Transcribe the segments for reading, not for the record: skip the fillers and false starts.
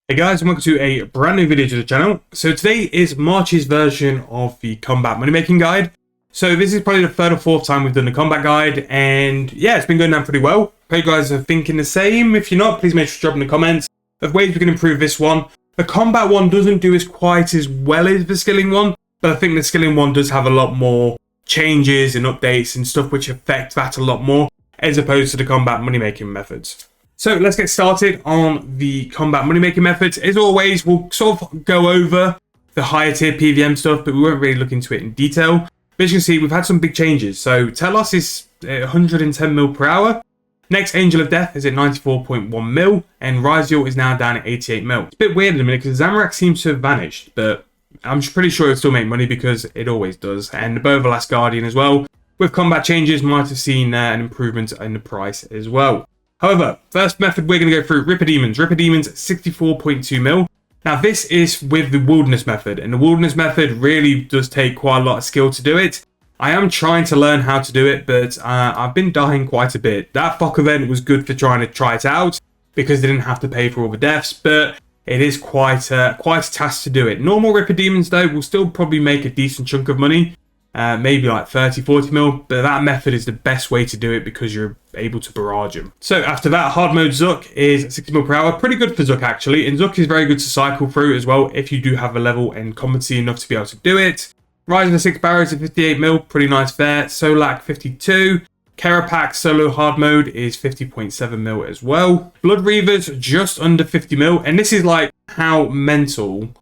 Hey guys, and welcome to a brand new video to the channel. So today is March's version of the combat money making guide. So this is probably the third or fourth time we've done the combat guide, and yeah, it's been going down pretty well. Hope you guys are thinking the same. If you're not, please make sure to drop in the comments of ways we can improve this one. The combat one doesn't do as quite as well as the skilling one, but I think the skilling one does have a lot more changes and updates and stuff which affect that a lot more as opposed to the combat money making methods. So let's get started on the combat money making methods. As always, we'll sort of go over the higher tier PVM stuff, but we won't really look into it in detail. But as you can see, we've had some big changes. So Telos is 110 mil per hour. Next, Angel of Death is at 94.1 mil, and Ryziel is now down at 88 mil. It's a bit weird in a minute because Zamorak seems to have vanished, but I'm pretty sure it'll still make money because it always does. And the Bow of the Last Guardian as well, with combat changes, might have seen an improvement in the price as well. However, first method we're going to go through Ripper Demons. Ripper Demons 64.2 mil. Now this is with the Wilderness method, and the Wilderness method really does take quite a lot of skill to do it. I am trying to learn how to do it, but I've been dying quite a bit. That FOC event was good for trying to try it out because they didn't have to pay for all the deaths, but it is quite a task to do it. Normal Ripper Demons though will still probably make a decent chunk of money. Maybe like 30-40 mil, but that method is the best way to do it because you're able to barrage them. So after that, hard mode Zook is 60 mil per hour. Pretty good for Zook actually, and Zook is very good to cycle through as well if you do have a level and competency enough to be able to do it. Rise of the 6 Barrows at 58 mil, pretty nice there. Solak 52. Kerapak solo hard mode is 50.7 mil as well. Blood Reavers just under 50 mil, and this is like how mental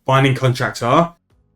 binding contracts are.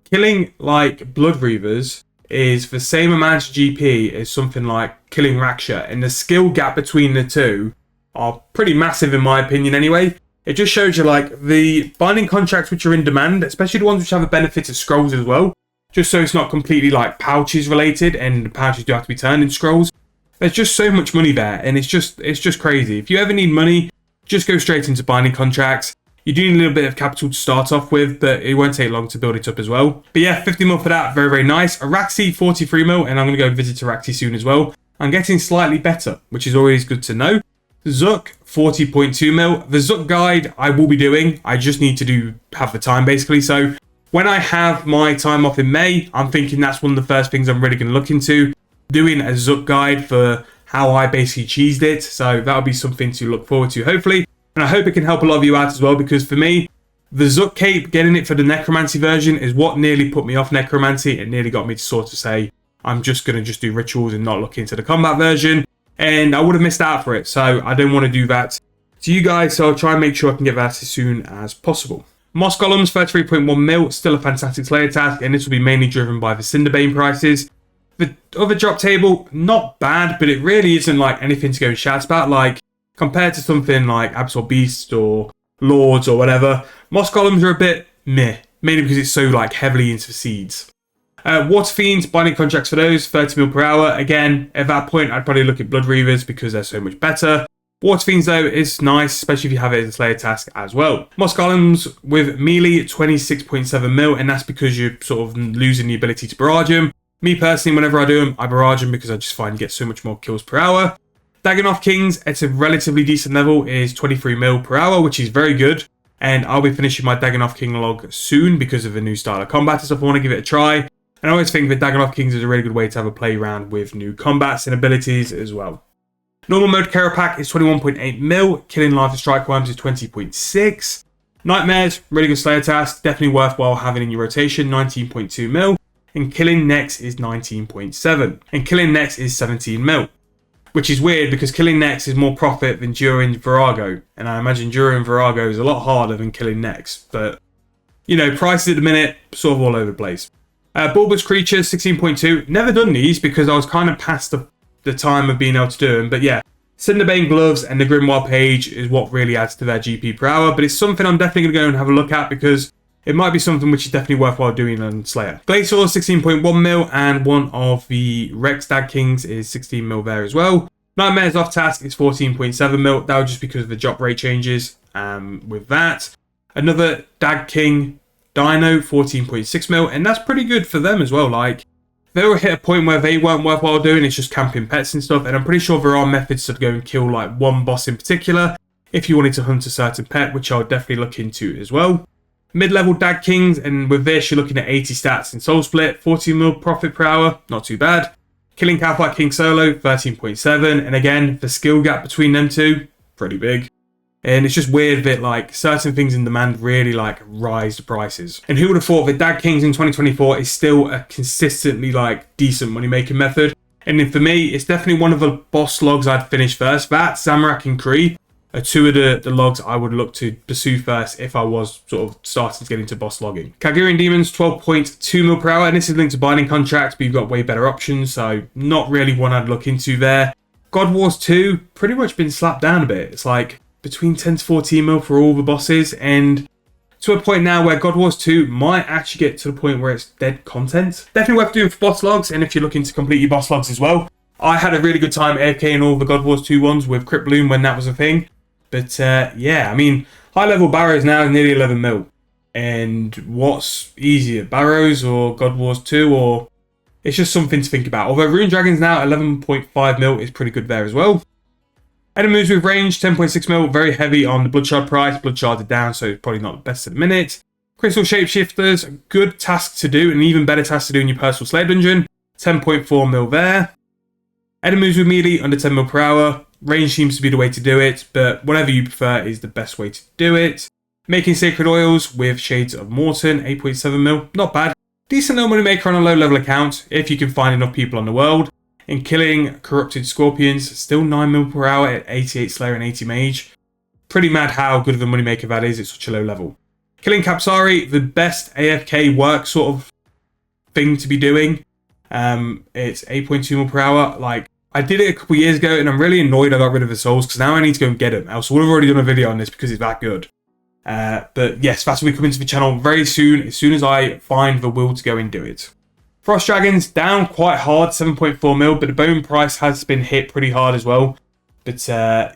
Killing like Blood Reavers is the same amount of GP as something like killing Raksha, and the skill gap between the two are pretty massive in my opinion anyway. It just shows you like the binding contracts which are in demand, especially the ones which have the benefit of scrolls as well, just so it's not completely like pouches related, and the pouches do have to be turned into scrolls. There's just so much money there, and it's just crazy. If you ever need money, just go straight into binding contracts. You do need a little bit of capital to start off with, but it won't take long to build it up as well. But yeah, 50 mil for that, very, very nice. Araxi, 43 mil, and I'm going to go visit Araxi soon as well. I'm getting slightly better, which is always good to know. Zook, 40.2 mil. The Zook guide I will be doing. I just need to have the time basically. So when I have my time off in May, I'm thinking that's one of the first things I'm really going to look into. Doing a Zook guide for how I basically cheesed it. So that'll be something to look forward to, hopefully. And I hope it can help a lot of you out as well, because for me, the Zook cape, getting it for the Necromancy version is what nearly put me off Necromancy. It nearly got me to sort of say, I'm just going to do rituals and not look into the combat version. And I would have missed out for it. So I don't want to do that to you guys. So I'll try and make sure I can get that as soon as possible. Moss Golems, 33.1 mil, still a fantastic Slayer task. And this will be mainly driven by the Cinderbane prices. The other drop table, not bad, but it really isn't like anything to go and shout about. Like, compared to something like Absol Beast or Lords or whatever, Moss Golems are a bit meh, mainly because it's so like heavily into seeds. Water Fiends, binding contracts for those, 30 mil per hour. Again, at that point, I'd probably look at Blood Reavers because they're so much better. Water Fiends though is nice, especially if you have it as a Slayer task as well. Moss Golems with melee, 26.7 mil, and that's because you're sort of losing the ability to barrage them. Me personally, whenever I do them, I barrage them because I just find you get so much more kills per hour. Daxten Kings at a relatively decent level is 23 mil per hour, which is very good. And I'll be finishing my Daxten King log soon because of the new style of combat and stuff. I want to give it a try. And I always think that Daxten Kings is a really good way to have a play around with new combats and abilities as well. Normal mode Kerapak is 21.8 mil. Killing Life and Strike Worms is 20.6. Nightmares, really good Slayer task. Definitely worthwhile having in your rotation, 19.2 mil. And Killing Next is 19.7. And Killing Next is 17 mil. Which is weird because Killing Next is more profit than During Virago. And I imagine During Virago is a lot harder than Killing Next. But, you know, prices at the minute, sort of all over the place. Bulbous Creatures, 16.2. Never done these because I was kind of past the time of being able to do them. But yeah, Cinderbane Gloves and the Grimoire page is what really adds to their GP per hour. But it's something I'm definitely going to go and have a look at because it might be something which is definitely worthwhile doing on Slayer. Glacial, 16.1 mil, and one of the Rex Dag Kings is 16 mil there as well. Nightmares off task is 14.7 mil. That was just because of the drop rate changes with that. Another Dag King Dino, 14.6 mil, and that's pretty good for them as well. Like, they were hit a point where they weren't worthwhile doing. It's just camping pets and stuff, and I'm pretty sure there are methods to go and kill like one boss in particular if you wanted to hunt a certain pet, which I would definitely look into as well. Mid-level Dag Kings, and with this you're looking at 80 stats in Soul Split, 14 mil profit per hour, not too bad. Killing Catfight King solo, 13.7, and again, the skill gap between them two, pretty big. And it's just weird that like certain things in demand really like rise the prices. And who would have thought that Dag Kings in 2024 is still a consistently like decent money making method. And then for me, it's definitely one of the boss logs I'd finish first. That, Zamorak and Kree are two of the logs I would look to pursue first if I was sort of starting to get into boss logging. Kalgarian Demons, 12.2 mil per hour, and this is linked to binding contracts, but you've got way better options, so not really one I'd look into there. God Wars 2, pretty much been slapped down a bit. It's like between 10 to 14 mil for all the bosses, and to a point now where God Wars 2 might actually get to the point where it's dead content. Definitely worth doing for boss logs, and if you're looking to complete your boss logs as well. I had a really good time AFKing all the God Wars 2 ones with Crypt Bloom when that was a thing. But yeah, I mean, high level Barrows now is nearly 11 mil. And what's easier, Barrows or God Wars 2? Or it's just something to think about. Although Rune Dragons now 11.5 mil is pretty good there as well. Enemies with range, 10.6 mil, very heavy on the Bloodshard price. Bloodshard are down, so it's probably not the best at the minute. Crystal Shapeshifters, good task to do, and even better task to do in your personal Slayer dungeon. 10.4 mil there. Enemies with melee, under 10 mil per hour. Range seems to be the way to do it, but whatever you prefer is the best way to do it. Making Sacred Oils with Shades of Morton, 8.7 mil, not bad. Decent little money maker on a low level account, if you can find enough people on the world. And Killing Corrupted Scorpions, still 9 mil per hour at 88 Slayer and 80 Mage. Pretty mad how good of a money maker that is at such a low level. Killing Kapsari, the best AFK work sort of thing to be doing. It's 8.2 mil per hour, like, I did it a couple years ago and I'm really annoyed I got rid of the souls because now I need to go and get them. Else I would have already done a video on this because it's that good. But yes, that's will be coming to the channel very soon as I find the will to go and do it. Frost Dragons down quite hard, 7.4 mil, but the bone price has been hit pretty hard as well. But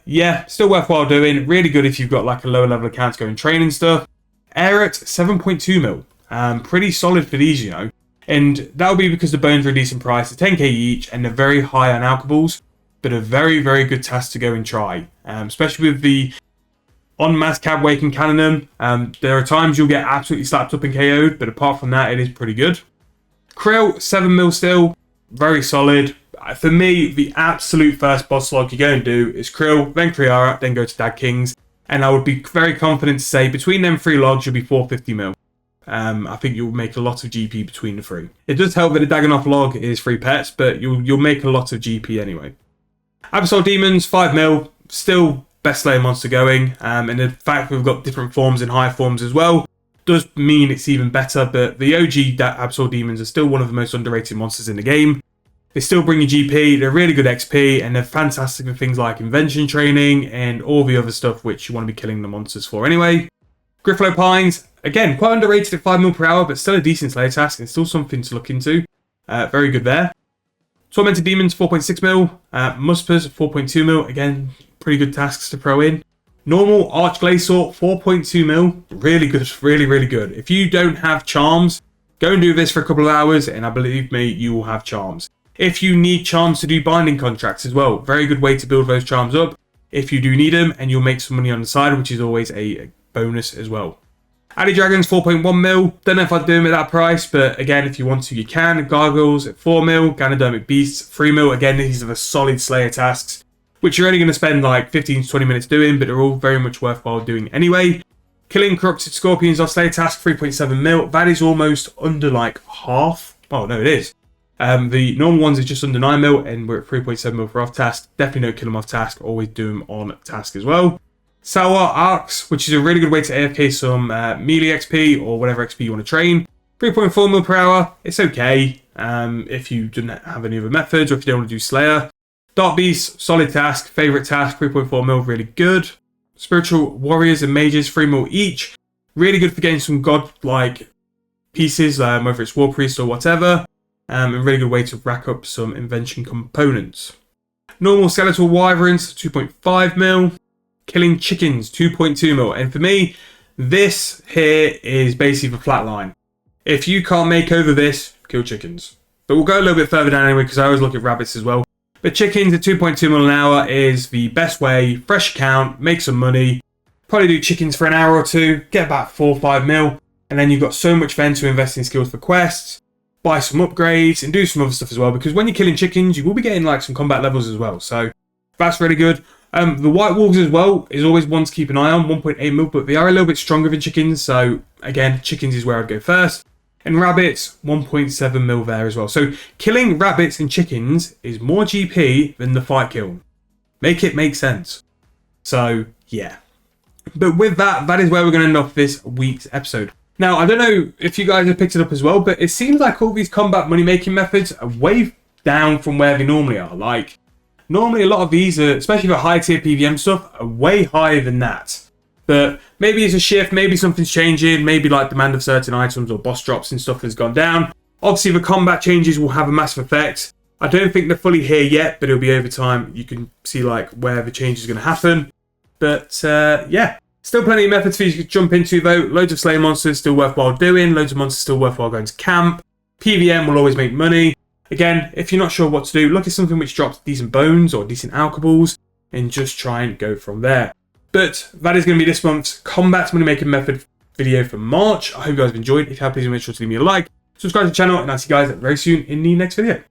yeah, still worthwhile doing. Really good if you've got like a lower level account to go and train and stuff. Aerot, 7.2 mil. Pretty solid for these, you know. And that'll be because the bones are a decent price, at 10k each, and they're very high on alchables, but a very, very good task to go and try. Especially with the on-mass cab wake and cannon them. There are times you'll get absolutely slapped up and KO'd, but apart from that, it is pretty good. Krill, 7 mil still, very solid. For me, the absolute first boss log you go and do is Krill, then Kriara, then go to Dag Kings, and I would be very confident to say between them 3 logs you'll be 450 mil. I think you'll make a lot of GP between the 3. It does help that the Dagannoth log is 3 pets, but you'll make a lot of GP anyway. Abyssal Demons, 5 mil, still best Slayer monster going, and the fact we've got different forms and higher forms as well does mean it's even better, but the OG Abyssal Demons are still one of the most underrated monsters in the game. They still bring you GP, they're really good XP, and they're fantastic for things like invention training and all the other stuff which you want to be killing the monsters for anyway. Griffalo Pines, again, quite underrated at 5 mil per hour, but still a decent Slayer task and still something to look into. Very good there. Tormented Demons, 4.6 mil. Muspers, 4.2 mil. Again, pretty good tasks to throw in. Normal Arch Glacier, 4.2 mil. Really good, really, really good. If you don't have charms, go and do this for a couple of hours, and I believe me, you will have charms. If you need charms to do binding contracts as well, very good way to build those charms up. If you do need them, and you'll make some money on the side, which is always a bonus as well. Addy Dragons, 4.1 mil. Don't know if I'd do them at that price, but again, if you want to, you can. Gargoyles at 4 mil. Ganodermic Beasts, 3 mil. Again, these are the solid Slayer tasks, which you're only going to spend like 15 to 20 minutes doing, but they're all very much worthwhile doing anyway. Killing Corrupted Scorpions off Slayer task, 3.7 mil. That is almost under like half. Oh, no, it is. The normal ones is just under 9 mil, and we're at 3.7 mil for off task. Definitely don't kill them off task. Always do them on task as well. Sour Arcs, which is a really good way to AFK some melee XP or whatever XP you want to train. 3.4 mil per hour. It's okay if you didn't have any other methods or if you don't want to do Slayer. Dark Beast, solid task. Favorite task, 3.4 mil, really good. Spiritual Warriors and Mages, 3 mil each. Really good for getting some god-like pieces, whether it's War Priest or whatever. And a really good way to rack up some invention components. Normal Skeletal Wyverns, 2.5 mil. Killing Chickens, 2.2 mil. And for me, this here is basically the flat line. If you can't make over this, kill chickens. But we'll go a little bit further down anyway, because I always look at rabbits as well. But chickens at 2.2 mil an hour is the best way. Fresh account, make some money. Probably do chickens for an hour or two, get about 4 or 5 mil. And then you've got so much then to invest in skills for quests, buy some upgrades, and do some other stuff as well. Because when you're killing chickens, you will be getting like some combat levels as well. So that's really good. The white wolves as well is always one to keep an eye on, 1.8 mil, but they are a little bit stronger than chickens. So again, chickens is where I'd go first. And rabbits, 1.7 mil there as well. So killing rabbits and chickens is more GP than the fight kill. Make it make sense. So yeah. But with that, that is where we're going to end off this week's episode. Now, I don't know if you guys have picked it up as well, but it seems like all these combat money-making methods are way down from where they normally are. Like, normally a lot of these, especially for high-tier PVM stuff, are way higher than that. But maybe it's a shift, maybe something's changing, maybe like demand of certain items or boss drops and stuff has gone down. Obviously, the combat changes will have a massive effect. I don't think they're fully here yet, but it'll be over time. You can see like where the change is going to happen. But yeah. Still plenty of methods for you to jump into though. Loads of slay monsters still worthwhile doing. Loads of monsters still worthwhile going to camp. PVM will always make money. Again, if you're not sure what to do, look at something which drops decent bones or decent alkaballs and just try and go from there. But that is going to be this month's combat money making method video for March. I hope you guys have enjoyed. If you have, please make sure to leave me a like, subscribe to the channel, and I'll see you guys very soon in the next video.